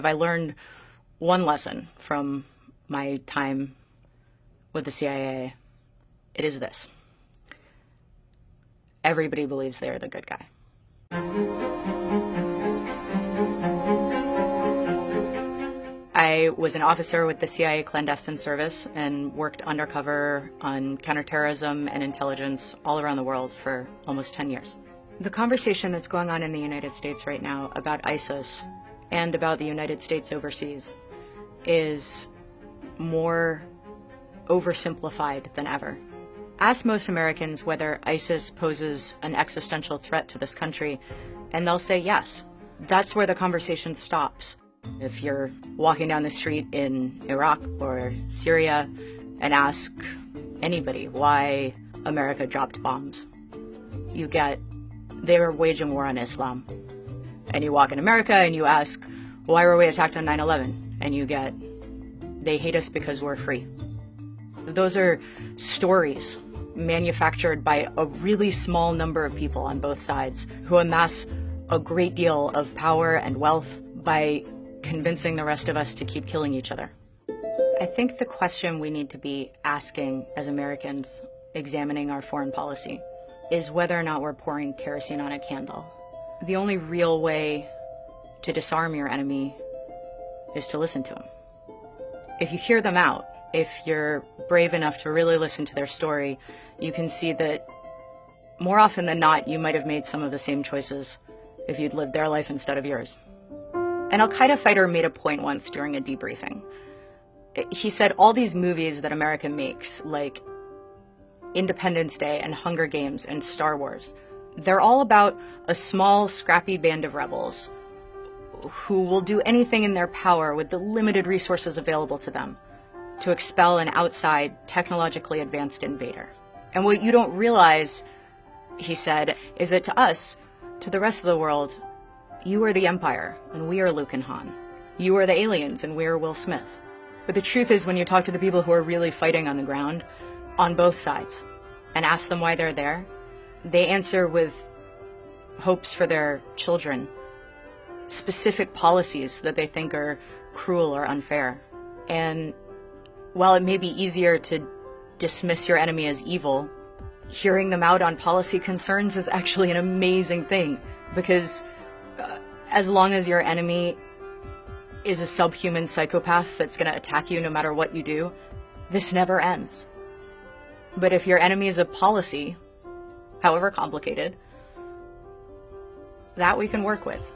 if I learned one lesson from my time with the CIA, it is this. Everybody believes they're the good guy. I was an officer with the CIA clandestine service and worked undercover on counterterrorism and intelligence all around the world for almost 10 years. The conversation that's going on in the United States right now about ISIS and about the United States overseas is more oversimplified than ever. Ask most Americans whether ISIS poses an existential threat to this country, and they'll say yes. That's where the conversation stops. If you're walking down the street in Iraq or Syria and ask anybody why America dropped bombs, you get, they were waging war on Islam. And you walk in America and you ask, why were we attacked on 9/11? And you get, they hate us because we're free. Those are stories manufactured by a really small number of people on both sides who amass a great deal of power and wealth by convincing the rest of us to keep killing each other. I think the question we need to be asking as Americans examining our foreign policy is whether or not we're pouring kerosene on a candle. The only real way to disarm your enemy is to listen to them. If you hear them out, if you're brave enough to really listen to their story, you can see that more often than not, you might have made some of the same choices if you'd lived their life instead of yours. An Al-Qaeda fighter made a point once during a debriefing. He said all these movies that America makes, like Independence Day and Hunger Games and Star Wars, they're all about a small, scrappy band of rebels who will do anything in their power with the limited resources available to them to expel an outside, technologically advanced invader. And what you don't realize, he said, is that to us, to the rest of the world, you are the Empire, and we are Luke and Han. You are the aliens, and we are Will Smith. But the truth is, when you talk to the people who are really fighting on the ground, on both sides, and ask them why they're there, they answer with hopes for their children, specific policies that they think are cruel or unfair. And while it may be easier to dismiss your enemy as evil, hearing them out on policy concerns is actually an amazing thing, because as long as your enemy is a subhuman psychopath that's going to attack you no matter what you do, this never ends. But if your enemy is a policy, however complicated, that we can work with.